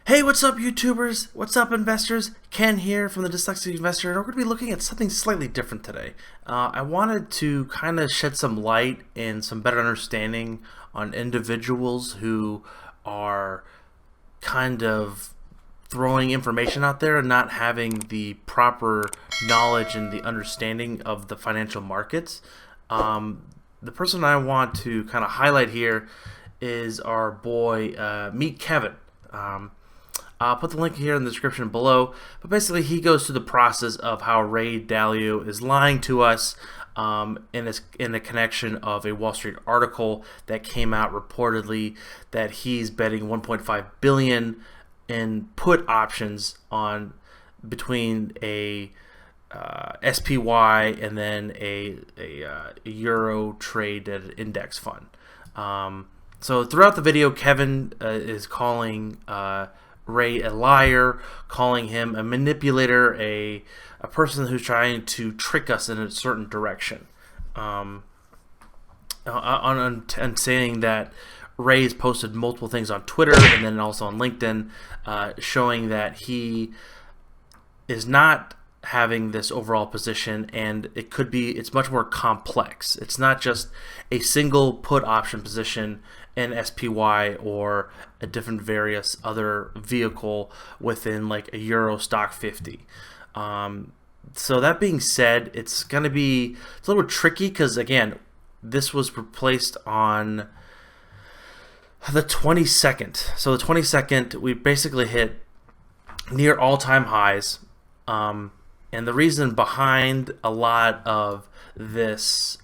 Hey, what's up, YouTubers? What's up, investors? Ken here from the Dyslexic Investor, and we're going to be looking at something slightly different today. I wanted to kind of shed some light and some better understanding on individuals who are kind of throwing information out there and not having the proper knowledge and the understanding of the financial markets. The person I want to kind of highlight here is our boy MeetKevin. I'll put the link here in the description below, but basically he goes through the process of how Ray Dalio is lying to us in the connection of a Wall Street article that came out reportedly that he's betting 1.5 billion in put options on between a SPY and then a Euro traded index fund. So throughout the video, Kevin is calling Ray a liar, calling him a manipulator, a person who's trying to trick us in a certain direction, and saying that Ray has posted multiple things on Twitter and then also on LinkedIn, showing that he is not having this overall position, and it's much more complex. It's not just a single put option position in SPY or a different various other vehicle within like a Euro stock 50. So that being said, it's a little tricky because again, this was replaced on the 22nd. So the 22nd, we basically hit near all-time highs. And the reason behind a lot of this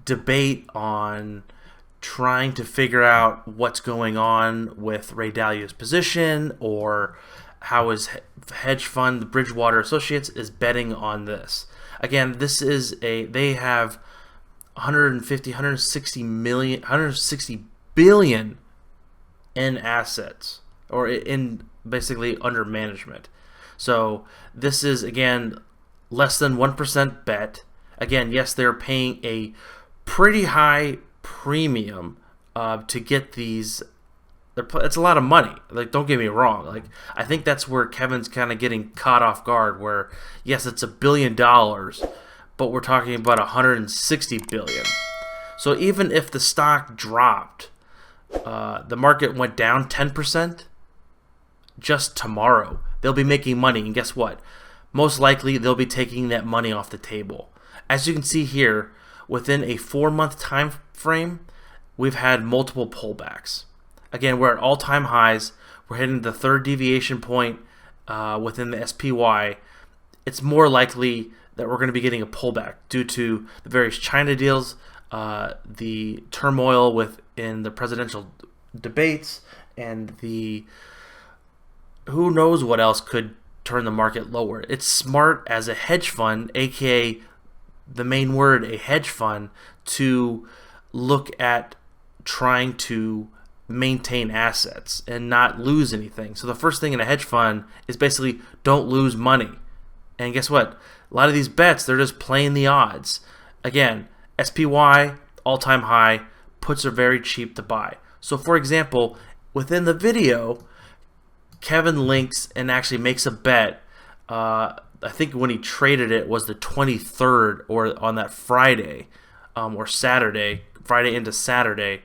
debate on trying to figure out what's going on with Ray Dalio's position or how his hedge fund, the Bridgewater Associates, is betting on this. Again, this is they have 160 billion in assets, or in basically under management. So this is, again, less than 1% bet. Again, yes, they're paying a pretty high premium to get these. It's a lot of money. Like, don't get me wrong. Like, I think that's where Kevin's kind of getting caught off guard. Where yes, it's $1 billion, but we're talking about 160 billion. So even if the stock dropped, the market went down 10%, just tomorrow, they'll be making money, and guess what? Most likely they'll be taking that money off the table. As you can see here, within a 4-month time frame, we've had multiple pullbacks. Again, we're at all-time highs. We're hitting the third deviation point within the SPY. It's more likely that we're going to be getting a pullback due to the various China deals, the turmoil within the presidential debates, and the who knows what else could turn the market lower. It's smart as a hedge fund, aka the main word, a hedge fund, to look at trying to maintain assets and not lose anything. So the first thing in a hedge fund is basically don't lose money. And guess what? A lot of these bets, they're just playing the odds. Again, SPY, all-time high, puts are very cheap to buy. So for example, within the video, Kevin links and actually makes a bet. I think when he traded it was the 23rd, or on that Friday or Saturday, Friday into Saturday,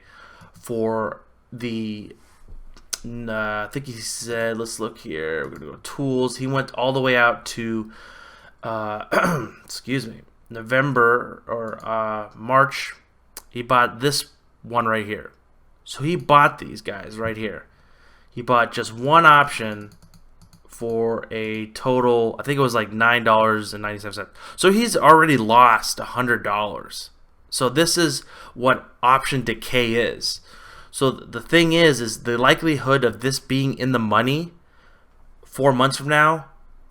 for the I think he said, let's look here, we're gonna go tools. He went all the way out to excuse me, November or March. He bought this one right here. So he bought these guys right here. He bought just one option for a total, I think it was like $9.97. So he's already lost $100. So this is what option decay is. So the thing is the likelihood of this being in the money 4 months from now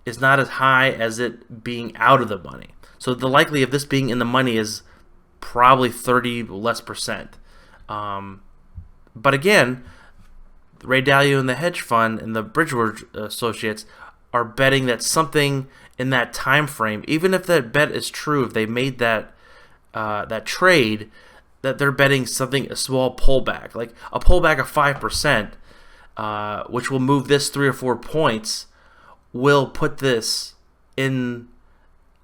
is not as high as it being out of the money. So the likelihood of this being in the money is probably 30% less. But again, Ray Dalio and the hedge fund and the Bridgewater Associates are betting that something in that time frame, even if that bet is true, if they made that trade, that they're betting something, a small pullback, like a pullback of 5%. which will move this 3 or 4 points, will put this in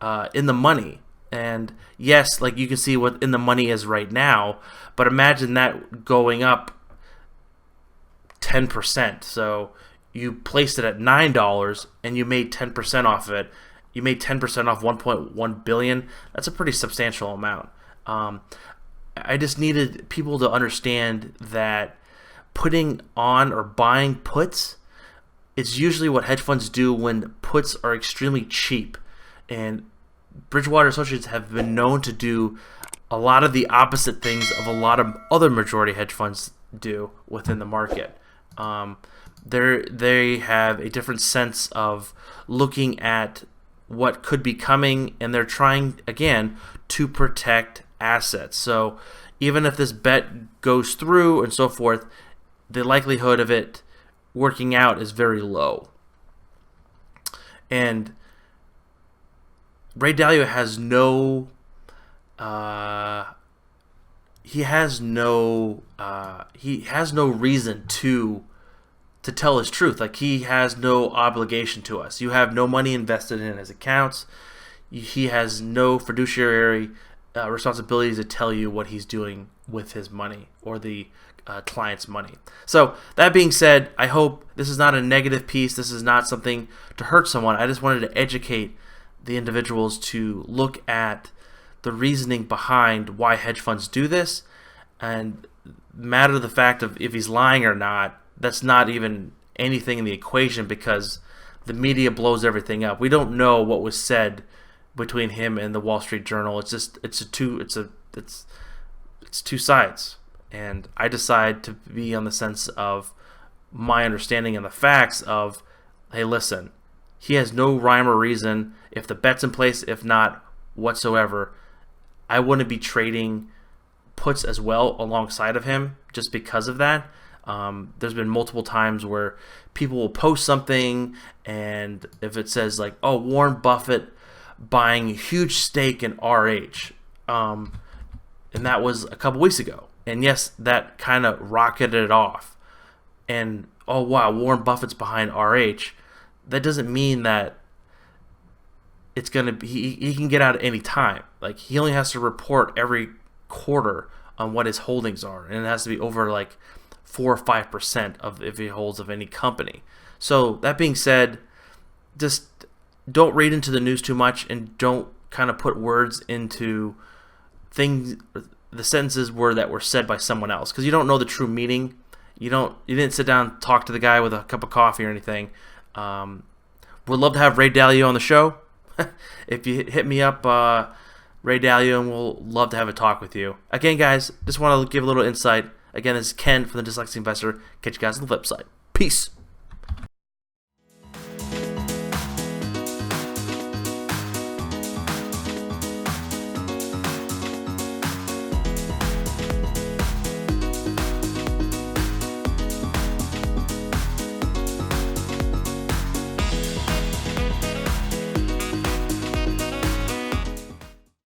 the money. And yes, like you can see what in the money is right now, but imagine that going up 10%. So you placed it at $9 and you made 10% off of it. You made 10% off 1.1 billion. That's a pretty substantial amount. I just needed people to understand that putting on or buying puts is usually what hedge funds do when puts are extremely cheap. And Bridgewater Associates have been known to do a lot of the opposite things of a lot of other majority hedge funds do within the market. They have a different sense of looking at what could be coming, and they're trying, again, to protect assets. So even if this bet goes through and so forth, the likelihood of it working out is very low. And Ray Dalio has no he has no reason to tell his truth. Like, he has no obligation to us. You have no money invested in his accounts. He has no fiduciary responsibility to tell you what he's doing with his money or the client's money. So that being said, I hope this is not a negative piece. This is not something to hurt someone. I just wanted to educate the individuals to look at the reasoning behind why hedge funds do this, and matter the fact of if he's lying or not. That's not even anything in the equation, because the media blows everything up. We don't know what was said between him and the Wall Street Journal. It's two sides, and I decide to be on the sense of my understanding and the facts of, hey, listen, he has no rhyme or reason. If the bet's in place, if not whatsoever, I wouldn't be trading puts as well alongside of him just because of that. There's been multiple times where people will post something, and if it says like, oh, Warren Buffett buying a huge stake in RH, and that was a couple weeks ago, and yes, that kind of rocketed it off, and oh wow, Warren Buffett's behind RH. That doesn't mean that it's gonna be, he can get out at any time. Like, he only has to report every quarter on what his holdings are, and it has to be over like 4 or 5% of if he holds of any company. So that being said, just don't read into the news too much, and don't kind of put words into things, the sentences that were said by someone else, because you don't know the true meaning. You didn't sit down and talk to the guy with a cup of coffee or anything. Would love to have Ray Dalio on the show. If you hit me up, Ray Dalio, and we'll love to have a talk with you. Again, guys, just want to give a little insight. Again, this is Ken from the Dyslexic Investor. Catch you guys on the flip side. Peace.